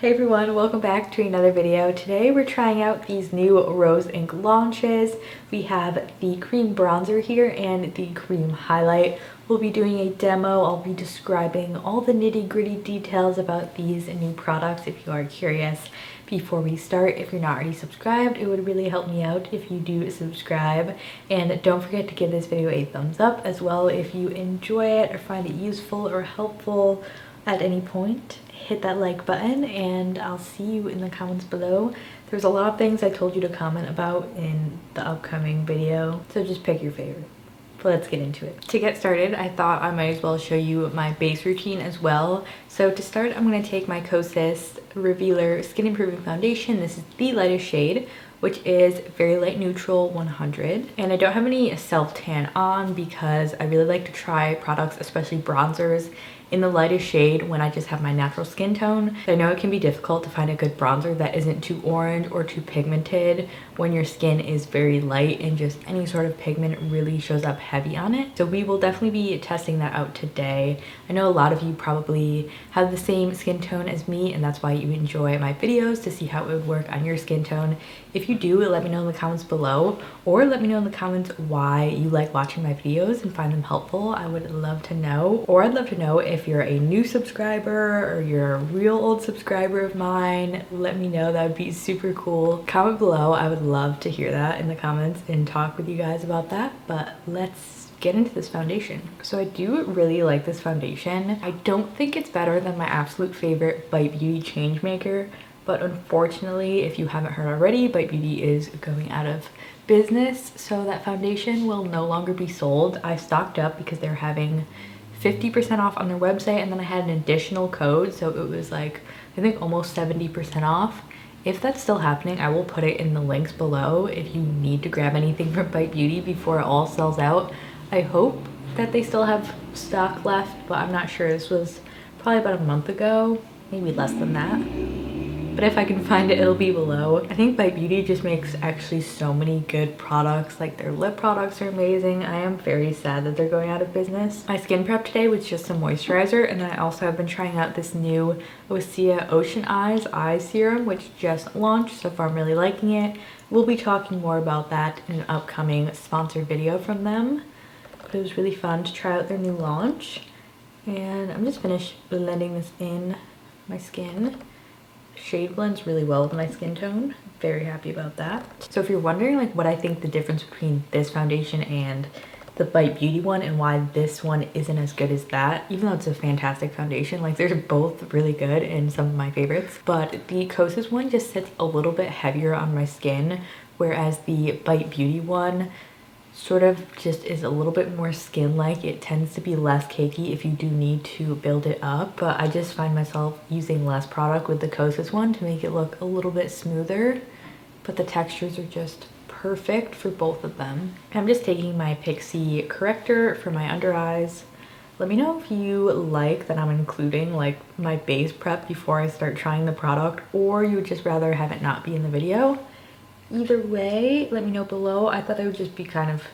Hey everyone, welcome back to another video. Today we're trying out these new Rose Ink launches. We have the cream bronzer here and the cream highlight. We'll be doing a demo. I'll be describing all the nitty-gritty details about these new products if you are curious. Before we start, if you're not already subscribed, it would really help me out if you do subscribe. And don't forget to give this video a thumbs up as well if you enjoy it or find it useful or helpful at any point. Hit that like button and I'll see you in the comments below. There's a lot of things I told you to comment about in the upcoming video, so just pick your favorite. But let's get into it. To get started, I thought I might as well show you my base routine as well. So to start, I'm going to take my Kosas Revealer Skin Improving Foundation. This is the lightest shade, which is Very Light Neutral 100. And I don't have any self-tan on because I really like to try products, especially bronzers, in the lightest shade when I just have my natural skin tone. I know it can be difficult to find a good bronzer that isn't too orange or too pigmented when your skin is very light and just any sort of pigment really shows up heavy on it. So we will definitely be testing that out today. I know a lot of you probably have the same skin tone as me, and that's why you enjoy my videos, to see how it would work on your skin tone. If you do, let me know in the comments below, or let me know in the comments why you like watching my videos and find them helpful. I would love to know. Or I'd love to know if you're a new subscriber or you're a real old subscriber of mine. Let me know, that would be super cool. Comment below, I would love to hear that in the comments and talk with you guys about that. But let's get into this foundation. So I do really like this foundation. I don't think it's better than my absolute favorite Bite Beauty Changemaker, but unfortunately, if you haven't heard already, Bite Beauty is going out of business, so that foundation will no longer be sold. I stocked up because they're having 50% off on their website, and then I had an additional code, so it was like, I think almost 70% off. If that's still happening, I will put it in the links below if you need to grab anything from Bite Beauty before it all sells out. I hope that they still have stock left, but I'm not sure. This was probably about a month ago, maybe less than that. But if I can find it, it'll be below. I think Bite Beauty just makes actually so many good products. Like, their lip products are amazing. I am very sad that they're going out of business. My skin prep today was just some moisturizer, and then I also have been trying out this new Osea Ocean Eyes eye serum, which just launched. So far I'm really liking it. We'll be talking more about that in an upcoming sponsored video from them. But it was really fun to try out their new launch. And I'm just finished blending this in my skin. Shade blends really well with my skin tone. Very happy about that. So if you're wondering like what I think the difference between this foundation and the Bite Beauty one and why this one isn't as good as that, even though it's a fantastic foundation, like they're both really good and some of my favorites, but the Kosas one just sits a little bit heavier on my skin, whereas the Bite Beauty one sort of just is a little bit more skin-like. It tends to be less cakey if you do need to build it up, but I just find myself using less product with the Kosas one to make it look a little bit smoother, but the textures are just perfect for both of them. I'm just taking my Pixie corrector for my under eyes. Let me know if you like that I'm including like my base prep before I start trying the product, or you would just rather have it not be in the video. Either way, let me know below. I thought it would just be kind of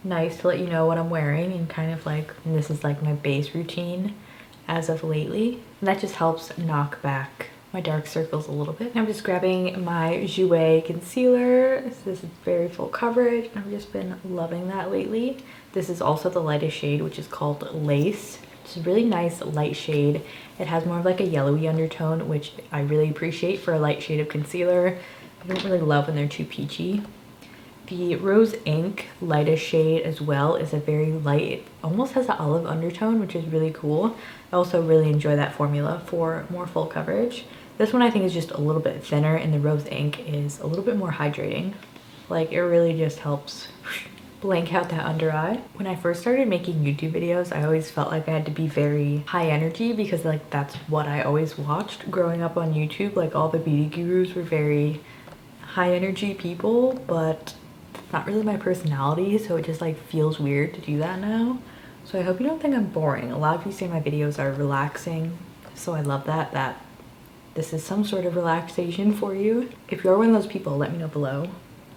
nice to let you know what I'm wearing, and kind of like, and this is like my base routine as of lately. And that just helps knock back my dark circles a little bit. I'm just grabbing my Jouer concealer. This is very full coverage. I've just been loving that lately. This is also the lightest shade, which is called Lace. It's a really nice light shade. It has more of like a yellowy undertone, which I really appreciate for a light shade of concealer. I don't really love when they're too peachy. The Rose Ink lightest shade as well is a very light, it almost has an olive undertone, which is really cool. I also really enjoy that formula for more full coverage. This one I think is just a little bit thinner, and the Rose Ink is a little bit more hydrating. Like, it really just helps blank out that under eye. When I first started making YouTube videos, I always felt like I had to be very high energy because like that's what I always watched growing up on YouTube. Like, all the beauty gurus were very high energy people, but it's not really my personality, so it just like feels weird to do that now. So I hope you don't think I'm boring. A lot of you say my videos are relaxing, so I love that this is some sort of relaxation for you. If you're one of those people, let me know below.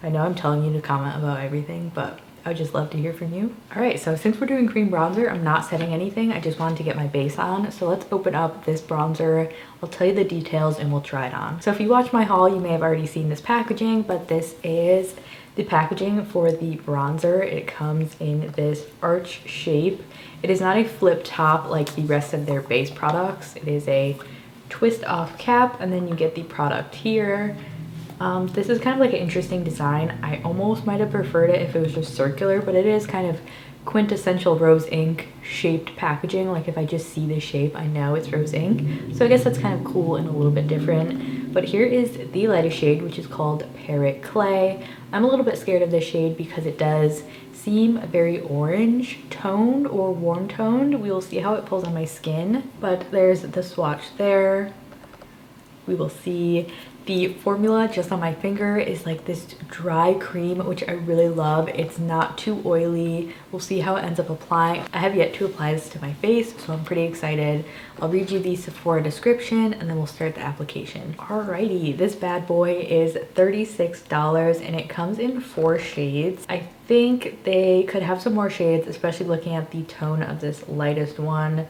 I know I'm telling you to comment about everything, but I would just love to hear from you. All right, so since we're doing cream bronzer, I'm not setting anything. I just wanted to get my base on. So let's open up this bronzer. I'll tell you the details and we'll try it on. So if you watch my haul, you may have already seen this packaging, but this is the packaging for the bronzer. It comes in this arch shape. It is not a flip top like the rest of their base products. It is a twist off cap, and then you get the product here. This is kind of like an interesting design. I almost might have preferred it if it was just circular, but it is kind of quintessential rose ink shaped packaging. Like if I just see the shape, I know it's rose ink. So I guess that's kind of cool and a little bit different. But here is the lightest shade, which is called Parrot Clay. I'm a little bit scared of this shade because it does seem very orange toned or warm toned. We will see how it pulls on my skin, but there's the swatch there. We will see. The formula just on my finger is like this dry cream, which I really love. It's not too oily. We'll see how it ends up applying. I have yet to apply this to my face, so I'm pretty excited. I'll read you the Sephora description and then we'll start the application. Alrighty, this bad boy is $36 and it comes in 4 shades. I think they could have some more shades, especially looking at the tone of this lightest one.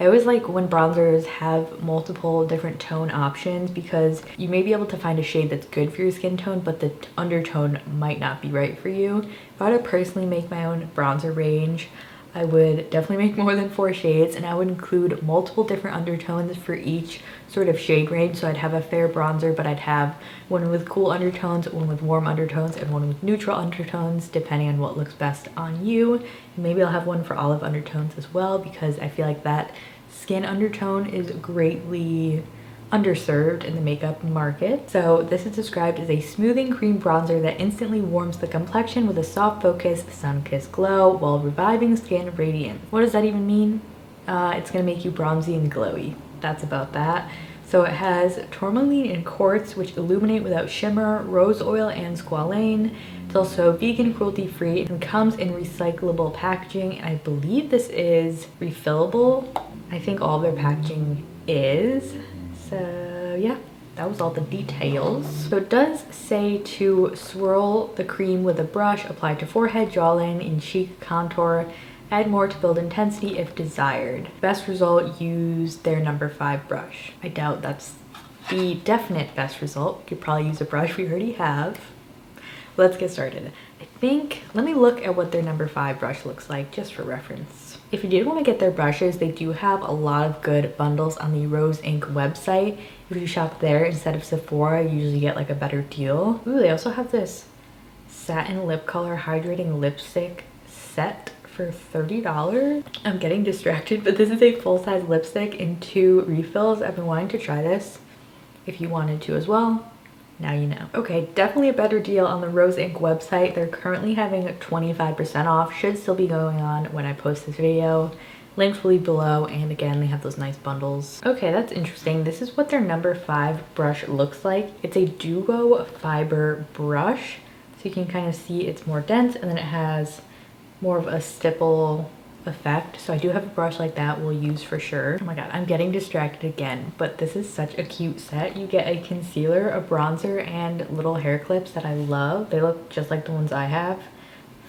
I always like when bronzers have multiple different tone options because you may be able to find a shade that's good for your skin tone, but the undertone might not be right for you. If I were to personally make my own bronzer range, I would definitely make more than 4 shades, and I would include multiple different undertones for each sort of shade range. So I'd have a fair bronzer, but I'd have one with cool undertones, one with warm undertones, and one with neutral undertones, depending on what looks best on you. And maybe I'll have one for olive undertones as well, because I feel like that skin undertone is greatly underserved in the makeup market. So this is described as a smoothing cream bronzer that instantly warms the complexion with a soft focus sun-kissed glow while reviving skin radiance. What does that even mean? It's gonna make you bronzy and glowy. That's about that. So it has tourmaline and quartz, which illuminate without shimmer, rose oil and squalane. It's also vegan, cruelty-free, and comes in recyclable packaging. I believe this is refillable. I think all their packaging is. So yeah, that was all the details. So it does say to swirl the cream with a brush, apply to forehead, jawline, and cheek contour. Add more to build intensity if desired. Best result, use their number 5 brush. I doubt that's the definite best result. You could probably use a brush we already have. Let's get started. Let me look at what their number 5 brush looks like just for reference. If you did want to get their brushes, they do have a lot of good bundles on the Rose Inc website. If you shop there instead of Sephora, you usually get like a better deal. Ooh, they also have this satin lip color hydrating lipstick set for $30. I'm getting distracted, but this is a full-size lipstick in 2 refills. I've been wanting to try this. If you wanted to as well, now you know. Okay, definitely a better deal on the Rose Inc website. They're currently having 25% off. Should still be going on when I post this video. Links will be below, and again, they have those nice bundles. Okay, that's interesting. This is what their number 5 brush looks like. It's a duo fiber brush, so you can kind of see it's more dense, and then it has more of a stipple effect. So I do have a brush like that we'll use for sure. Oh my god, I'm getting distracted again, but this is such a cute set. You get a concealer, a bronzer, and little hair clips that I love. They look just like the ones I have.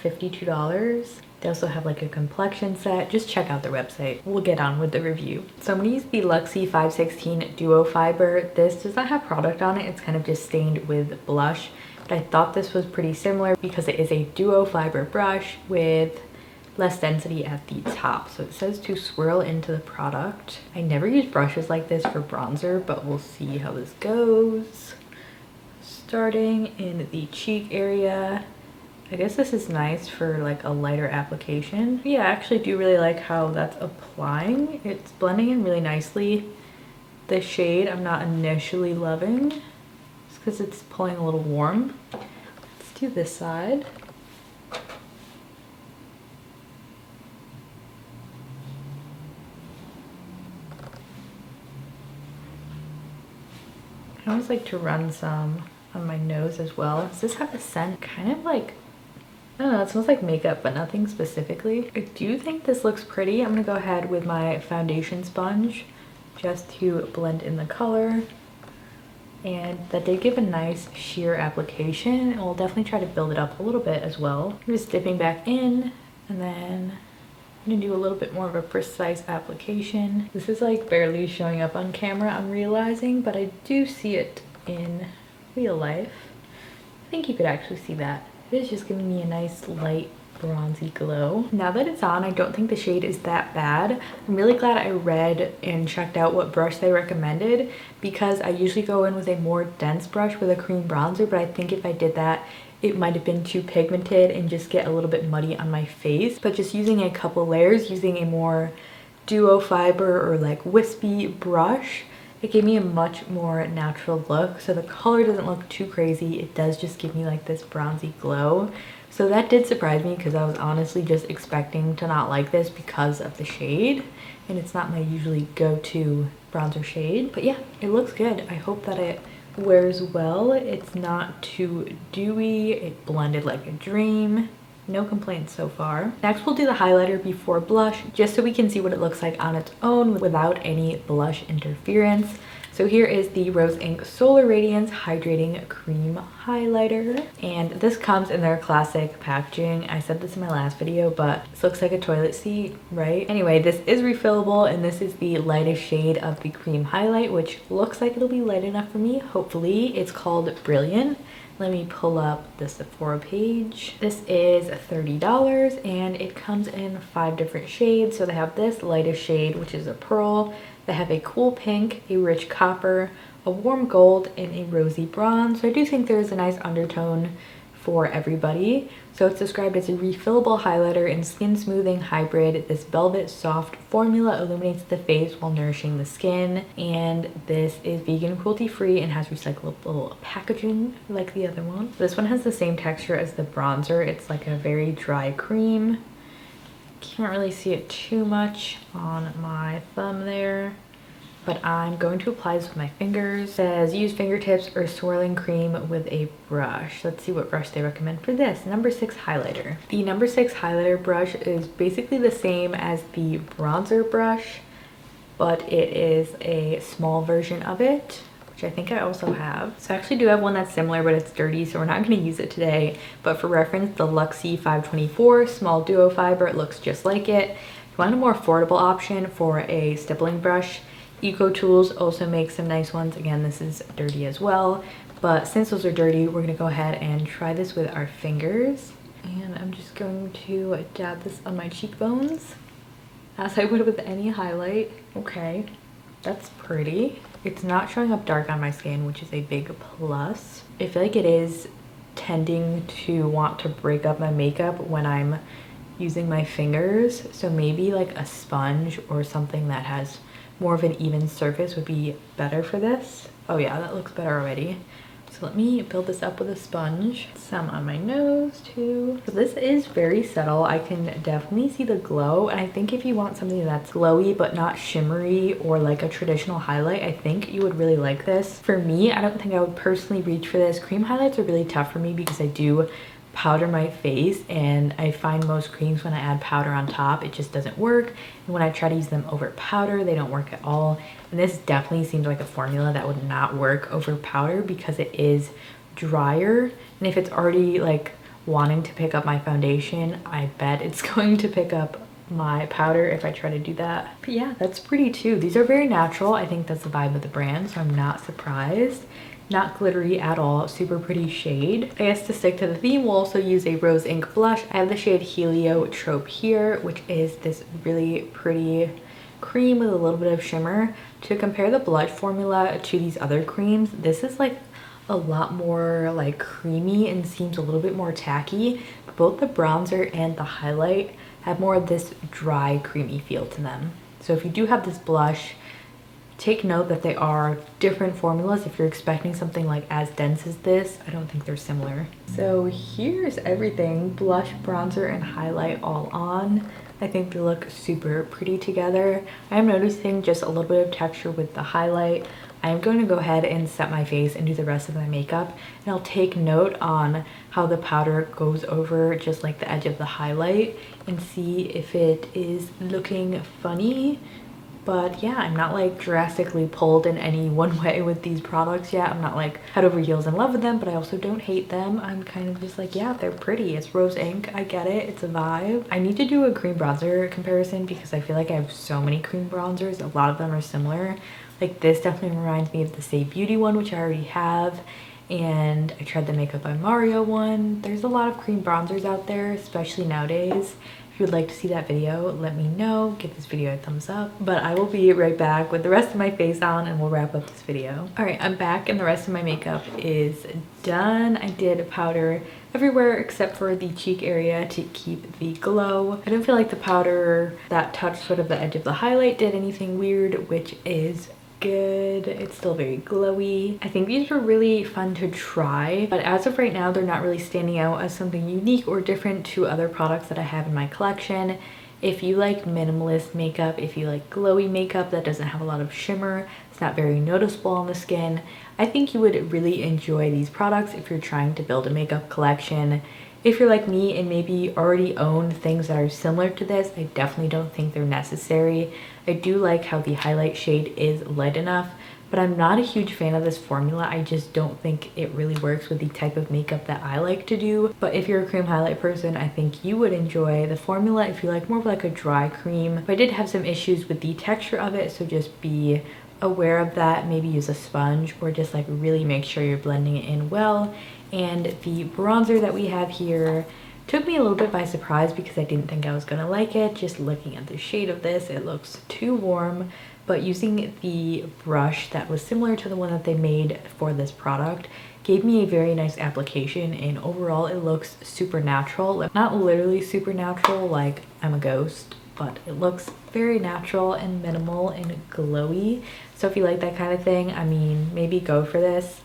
$52. They also have like a complexion set. Just check out their website. We'll get on with the review. So I'm gonna use the Luxie 516 Duo Fiber. This does not have product on it. It's kind of just stained with blush. But I thought this was pretty similar because it is a duo fiber brush with less density at the top. So it says to swirl into the product. I never use brushes like this for bronzer, but we'll see how this goes. Starting in the cheek area. I guess this is nice for like a lighter application. Yeah, I actually do really like how that's applying. It's blending in really nicely. The shade I'm not initially loving, just because it's pulling a little warm. Let's do this side. I always like to run some on my nose as well. Does this have a scent? Kind of like, I don't know, it smells like makeup, but nothing specifically. I do think this looks pretty. I'm gonna go ahead with my foundation sponge just to blend in the color. and that did give a nice sheer application, and we'll definitely try to build it up a little bit as well. I'm just dipping back in, and then I'm gonna do a little bit more of a precise application. This is like barely showing up on camera, I'm realizing, but I do see it in real life. I think you could actually see that. It is just giving me a nice light bronzy glow. Now that it's on, I don't think the shade is that bad. I'm really glad I read and checked out what brush they recommended, because I usually go in with a more dense brush with a cream bronzer, but I think if I did that, it might have been too pigmented and just get a little bit muddy on my face. But just using a couple layers, using a more duo fiber or like wispy brush, it gave me a much more natural look. So the color doesn't look too crazy. It does just give me like this bronzy glow. So that did surprise me, because I was honestly just expecting to not like this because of the shade, and it's not my usually go-to bronzer shade. But yeah, it looks good. I hope that it wears well. It's not too dewy. It blended like a dream. No complaints so far. Next, we'll do the highlighter before blush, just so we can see what it looks like on its own without any blush interference. So here is the Rose Inc Solar Radiance Hydrating Cream Highlighter. And this comes in their classic packaging. I said this in my last video, but this looks like a toilet seat, right? Anyway, this is refillable, and this is the lightest shade of the cream highlight, which looks like it'll be light enough for me, hopefully. It's called Brilliant. Let me pull up the Sephora page. This is $30, and it comes in 5 different shades. So they have this lightest shade, which is a pearl. They have a cool pink, a rich copper, a warm gold, and a rosy bronze. So I do think there's a nice undertone for everybody. So it's described as a refillable highlighter and skin smoothing hybrid. This velvet soft formula illuminates the face while nourishing the skin. And this is vegan, cruelty free, and has recyclable packaging like the other one. This one has the same texture as the bronzer. It's like a very dry cream. Can't really see it too much on my thumb there, but I'm going to apply this with my fingers. It says use fingertips or swirling cream with a brush. Let's see what brush they recommend for this. Number 6 highlighter. The number 6 highlighter brush is basically the same as the bronzer brush, but it is a small version of it, which I think I also have. So I actually do have one that's similar, but it's dirty, so we're not going to use it today. But for reference, the Luxie 524 small duo fiber, it looks just like it. If you want a more affordable option for a stippling brush, Ecotools also makes some nice ones. Again, this is dirty as well, but since those are dirty, we're going to go ahead and try this with our fingers. And I'm just going to dab this on my cheekbones as I would with any highlight. Okay, that's pretty. It's not showing up dark on my skin, which is a big plus. I feel like it is tending to want to break up my makeup when I'm using my fingers. So maybe like a sponge or something that has more of an even surface would be better for this. Oh yeah, that looks better already. So let me build this up with a sponge. Some on my nose too. So this is very subtle. I can definitely see the glow. And I think if you want something that's glowy but not shimmery or like a traditional highlight, I think you would really like this. For me, I don't think I would personally reach for this. Cream highlights are really tough for me because I do powder my face, and I find most creams when I add powder on top, it just doesn't work. And when I try to use them over powder, they don't work at all. And this definitely seems like a formula that would not work over powder because it is drier. And if it's already like wanting to pick up my foundation, I bet it's going to pick up my powder if I try to do that. But yeah, that's pretty too. These are very natural. I think that's the vibe of the brand, so I'm not surprised. Not glittery at all, super pretty shade. I guess to stick to the theme, we'll also use a Rose Inc blush. I have the shade Heliotrope here, which is this really pretty cream with a little bit of shimmer. To compare the blush formula to these other creams, this is like a lot more like creamy and seems a little bit more tacky. Both the bronzer and the highlight have more of this dry, creamy feel to them. So if you do have this blush, take note that they are different formulas. If you're expecting something like as dense as this, I don't think they're similar. So here's everything, blush, bronzer, and highlight all on. I think they look super pretty together. I'm noticing just a little bit of texture with the highlight. I'm going to go ahead and set my face and do the rest of my makeup, and I'll take note on how the powder goes over just like the edge of the highlight and see if it is looking funny But yeah, I'm not like drastically pulled in any one way with these products yet. I'm not like head over heels in love with them, but I also don't hate them. I'm kind of just like, yeah, they're pretty. It's rose ink. I get it. It's a vibe. I need to do a cream bronzer comparison because I feel like I have so many cream bronzers. A lot of them are similar. Like this definitely reminds me of the Stay Beauty one, which I already have. And I tried the Makeup by Mario one. There's a lot of cream bronzers out there, especially nowadays. If you would like to see that video, let me know. Give this video a thumbs up. But I will be right back with the rest of my face on and we'll wrap up this video. All right, I'm back and the rest of my makeup is done. I did powder everywhere except for the cheek area to keep the glow. I don't feel like the powder that touched sort of the edge of the highlight did anything weird, which is good. It's still very glowy. I think these were really fun to try, but as of right now, they're not really standing out as something unique or different to other products that I have in my collection. If you like minimalist makeup, if you like glowy makeup that doesn't have a lot of shimmer, it's not very noticeable on the skin, I think you would really enjoy these products if you're trying to build a makeup collection. If you're like me and maybe already own things that are similar to this, I definitely don't think they're necessary. I do like how the highlight shade is light enough, but I'm not a huge fan of this formula. I just don't think it really works with the type of makeup that I like to do. But if you're a cream highlight person, I think you would enjoy the formula if you like more of like a dry cream. But I did have some issues with the texture of it, so just be aware of that. Maybe use a sponge or just like really make sure you're blending it in well. And the bronzer that we have here took me a little bit by surprise because I didn't think I was gonna like it. Just looking at the shade of this, it looks too warm, but using the brush that was similar to the one that they made for this product gave me a very nice application, and overall it looks super natural. Not literally super natural like I'm a ghost, but it looks very natural and minimal and glowy. So if you like that kind of thing, I mean, maybe go for this.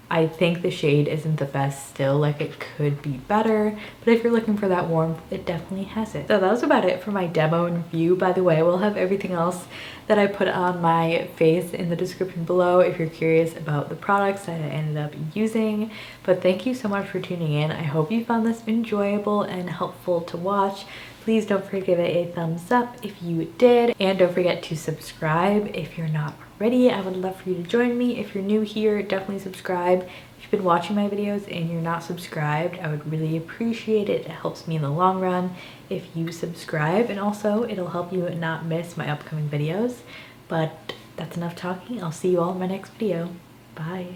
I think the shade isn't the best still, like it could be better, but if you're looking for that warmth, it definitely has it. So that was about it for my demo and review. By the way, I will have everything else that I put on my face in the description below if you're curious about the products that I ended up using. But thank you so much for tuning in. I hope you found this enjoyable and helpful to watch. Please don't forget to give it a thumbs up if you did, and don't forget to subscribe if you're not already. I would love for you to join me. If you're new here, definitely subscribe. If you've been watching my videos and you're not subscribed, I would really appreciate it. It helps me in the long run if you subscribe, and also it'll help you not miss my upcoming videos. But that's enough talking. I'll see you all in my next video. Bye.